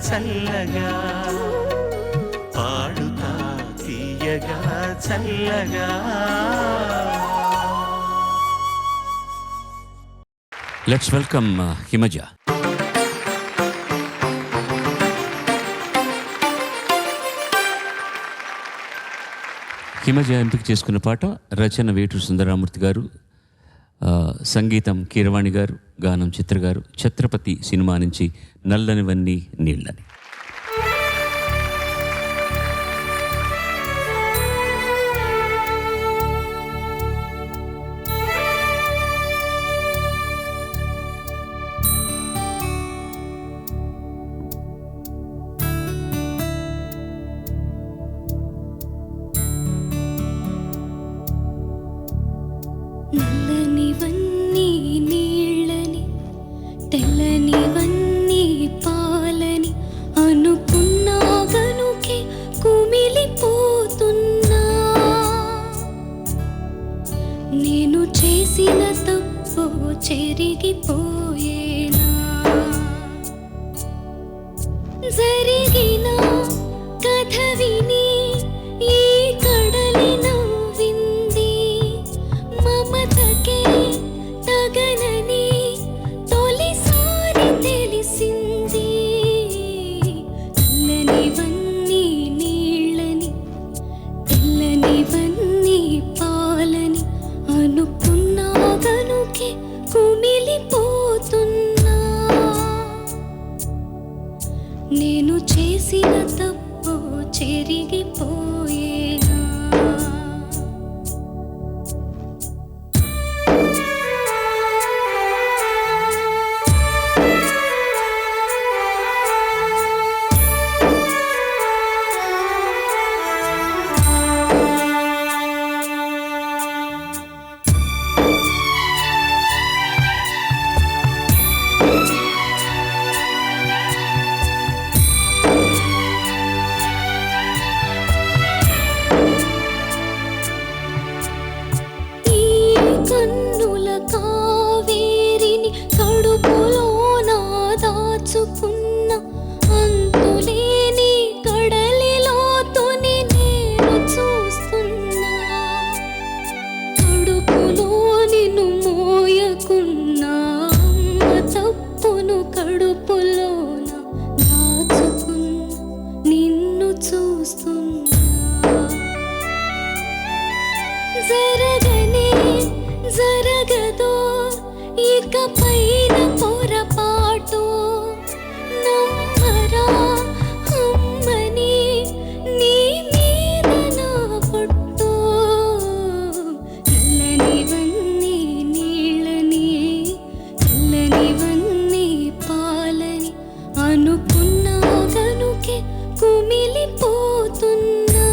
చల్లగా పాడుతా తీయగా చల్లగా. Let's welcome Himaja. హిమజ ఎంపిక చేసుకున్న పాట రచన వేటూరి సుందరరామూర్తి గారు, సంగీతం కీరవాణి గారు, గానం చిత్ర గారు. ఛత్రపతి సినిమా నుంచి నల్లనివన్నీ నీళ్ళని. నల్లనివన్నీ నీళ్ళని తెల్లనివన్నీ పాలని అనుకున్నా గనుకే కుమిలిపోతున్నా. నేను చేసిన తప్పు చెరిగిపోయేనా, జరిగిన కథ విని ఈ కడలి నవ్వింది. మమతకే తగనని తొలిసారి తెలిసింది. నల్లనివన్నీ నీళ్ళని తెల్లనివన్నీ పాలని అనుకున్నా గనుకే కుమిలిపోతున్నా. నేను చేసిన తప్పు చెరిగిపోయేనా. కన్నుల కావేరిని కడుపులోన దాచుకున్న అంతులేని కడలిలోతుని నేను చూస్తున్నా. కడుపులో నిన్ను మోయకున్న అమ్మ తప్పును కడుపులోన దాచుకున్న నిన్ను చూస్తున్నా. జరగనే జరగదో ఇక పైన పొరపాటు. నమ్మరా అమ్మని నీ మీద నా పొట్టు. నల్లనివన్నీ నీళ్ళని తెల్లనివన్నీ పాలని అనుకున్నా గనుకే కుమిలిపోతున్నా.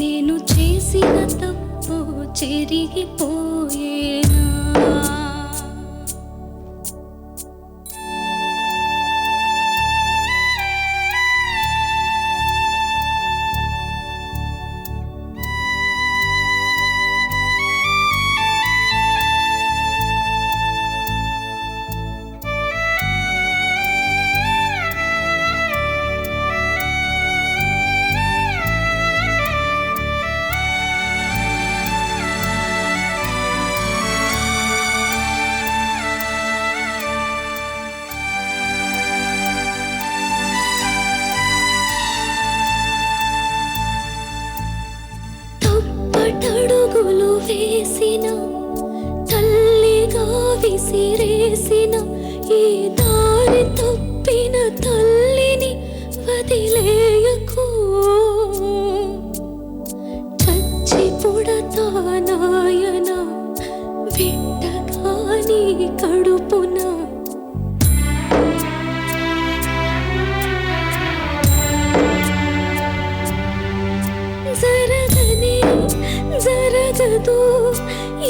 నేను చేసిన తప్పు చెరిగిపోయేనా. తప్పటడుగులు వేసిన తల్లిగా విసిరేసిన ఈ దారి తప్పిన తల్లిని వదిలేయకు. చచ్చి పుడతా నాయన బిడ్డగా నీ కడుపున. జరగనే జరగదు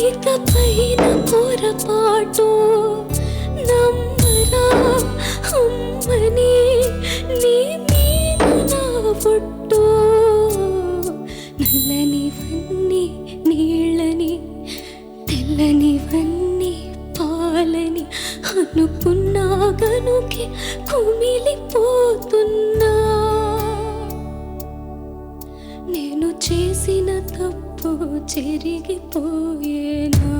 ఇక పైన పొరపాటు. నమ్మరా అమ్మని నీ మీద నా పొట్టు. నల్లనివన్నీ నీళ్ళని తెల్లనివన్నీ పాలని అనుకున్నా కాదనుకి కుమిలిపోతున్నా. నేను చేసిన తప్పు చెరిగిపోయేనా.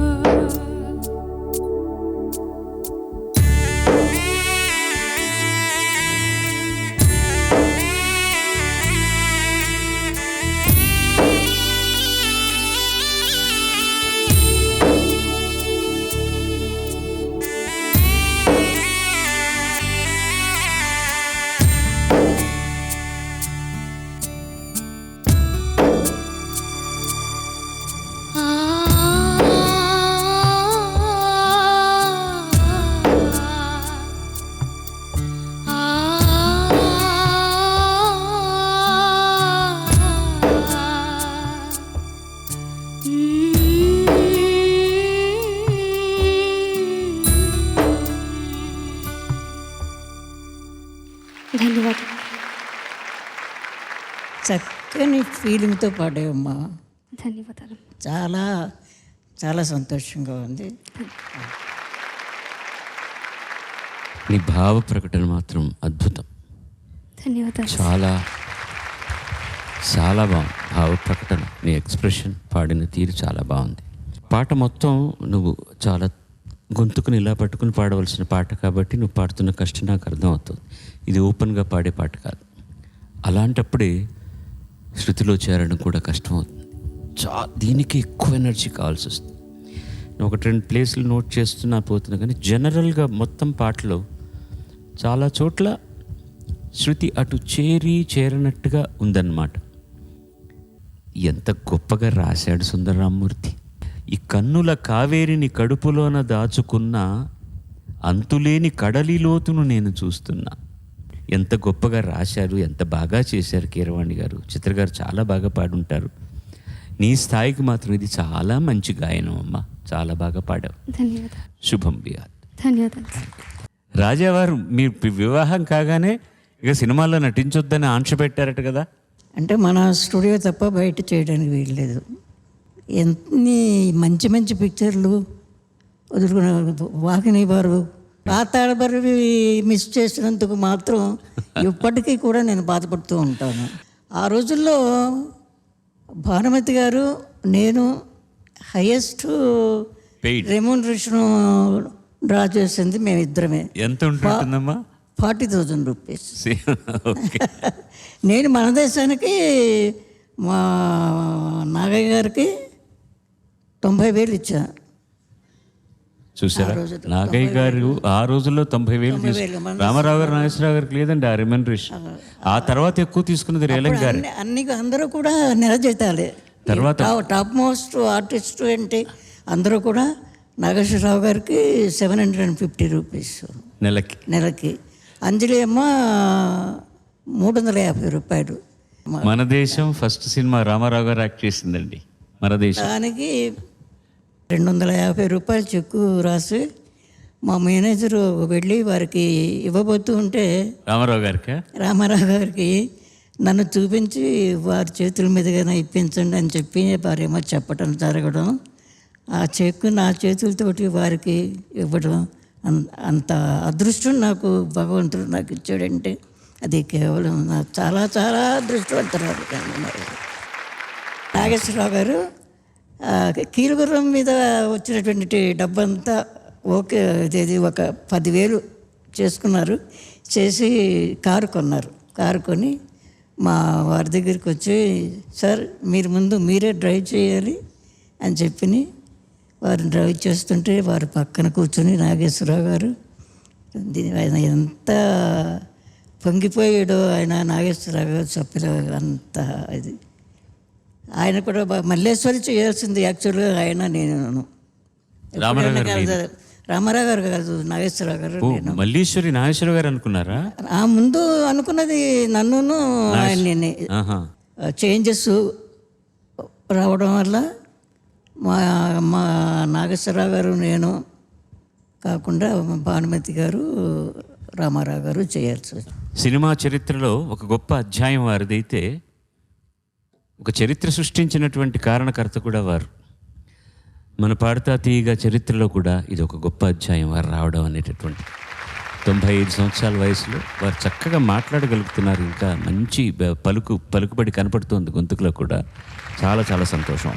ధన్యవాదాలు. చక్కని ఫీలింగ్తో పాడేవమ్మా. ధన్యవాదాలు. చాలా చాలా సంతోషంగా ఉంది. నీ భావ ప్రకటన మాత్రం అద్భుతం. ధన్యవాదాలు. చాలా చాలా బాగుంది భావ ప్రకటన. నీ ఎక్స్ప్రెషన్, పాడిన తీరు చాలా బాగుంది. పాట మొత్తం నువ్వు చాలా గొంతుకుని ఇలా పట్టుకుని పాడవలసిన పాట కాబట్టి నువ్వు పాడుతున్న కష్టం నాకు అర్థమవుతుంది. ఇది ఓపెన్గా పాడే పాట కాదు. అలాంటప్పుడే శృతిలో చేరడం కూడా కష్టమవుతుంది. దీనికి ఎక్కువ ఎనర్జీ కావాల్సి వస్తుంది. నేను 1-2 ప్లేసులు నోట్ చేస్తున్నా పోతున్నా, కానీ జనరల్గా మొత్తం పాటలో చాలా చోట్ల శృతి అటు చేరనట్టుగా ఉందన్నమాట. ఎంత గొప్పగా రాశాడు సుందరరామూర్తి. ఈ కన్నుల కావేరిని కడుపులోన దాచుకున్న అంతులేని కడలి లోతును నేను చూస్తున్నా. ఎంత గొప్పగా రాశారు, ఎంత బాగా చేశారు కీరవాణి గారు. చిత్ర గారు చాలా బాగా పాడుంటారు. నీ స్థాయికి మాత్రం ఇది చాలా మంచి గాయనం అమ్మా. చాలా బాగా పాడావు. ధన్యవాదాలు. శుభం బియాద్. ధన్యవాదాలు. రాజావారు మీ వివాహం కాగానే ఇక సినిమాల్లో నటించొద్దని ఆంక్ష పెట్టారట కదా? అంటే మన స్టూడియో తప్ప బయట చేయడానికి వీల్లేదు. ఎన్ని మంచి మంచి పిక్చర్లు వదులుకున్న వాకిని వారు పాతాళభైరవి మిస్ చేసినందుకు మాత్రం ఇప్పటికీ కూడా నేను బాధపడుతూ ఉంటాను. ఆ రోజుల్లో భానుమతి గారు నేను హైయెస్ట్ రెమ్యూనరేషన్ డ్రా చేసింది మేమిద్దరమే. ఎంత ఉంటుందమ్మా? 40,000 రూపీస్. నేను మన దేశానికి మా నాగయ్య గారికి 90,000 ఇచ్చా. చూసారా, నాగయ్య గారు ఆ రోజుల్లో 90,000 రామారావు గారు, నాగేశ్వరరావు గారికి లేదండి ఆ రెమ్యూనరేషన్. ఆ తర్వాత ఎక్కువ తీసుకున్నది రేలంగ్ గారు. అన్ని అందరూ కూడా నెల జీతాలే. తర్వాత టాప్ మోస్ట్ ఆర్టిస్ట్ అంటే అందరూ కూడా నాగేశ్వరరావు గారికి 750 రూపీస్ నెలకి. అంజలి అమ్మ 350 రూపాయలు. మన దేశం ఫస్ట్ సినిమా రామారావు గారు యాక్ట్ చేసిందండి. మన దేశం దానికి 250 రూపాయలు చెక్కు రాసి మా మేనేజరు వెళ్ళి వారికి ఇవ్వబోతూ ఉంటే రామారావు గారికి నన్ను చూపించి వారి చేతుల మీదుగానే ఇప్పించండి అని చెప్పి వారేమో చెప్పడం జరగడం, ఆ చెక్కు నా చేతులతోటి వారికి ఇవ్వడం, అంత అదృష్టం నాకు భగవంతుడు నాకు ఇచ్చాడంటే అది కేవలం నాకు చాలా చాలా అదృష్టవంతరాలు. నాగేశ్వరరావు గారు కీలుగుర్రం మీద వచ్చినటువంటి డబ్బంతా ఓకే ఇది ఒక 10,000 చేసుకున్నారు. చేసి కారు కొన్నారు. కారు కొని మా వారి దగ్గరికి వచ్చి, సార్ మీరు ముందు మీరే డ్రైవ్ చేయాలి అని చెప్పి వారు డ్రైవ్ చేస్తుంటే వారు పక్కన కూర్చొని నాగేశ్వరరావు గారు ఆయన ఎంత పొంగిపోయాడో ఆయన నాగేశ్వరరావు గారు చెప్పలే అంత. ఇది ఆయన కూడా మల్లేశ్వరి చేయాల్సింది యాక్చువల్గా ఆయన నేను రామారావు గారు కాదు నాగేశ్వరరావు గారు. మల్లీశ్వరి నాగేశ్వరరావు గారు అనుకున్నారా? ఆ ముందు అనుకున్నది నన్ను ఆయన చేంజెస్ రావడం వల్ల మా నాగేశ్వరరావు గారు నేను కాకుండా భానుమతి గారు రామారావు గారు చేయాల్సి వచ్చింది. సినిమా చరిత్రలో ఒక గొప్ప అధ్యాయం వారిదైతే ఒక చరిత్ర సృష్టించినటువంటి కారణకర్త కూడా వారు. మన పాడతా తీయగా చరిత్రలో కూడా ఇది ఒక గొప్ప అధ్యాయం వారు రావడం అనేటటువంటి. 95 సంవత్సరాల వయసులో వారు చక్కగా మాట్లాడగలుగుతున్నారు. ఇంకా మంచి పలుకుబడి కనపడుతుంది గొంతుకులో కూడా. చాలా చాలా సంతోషం.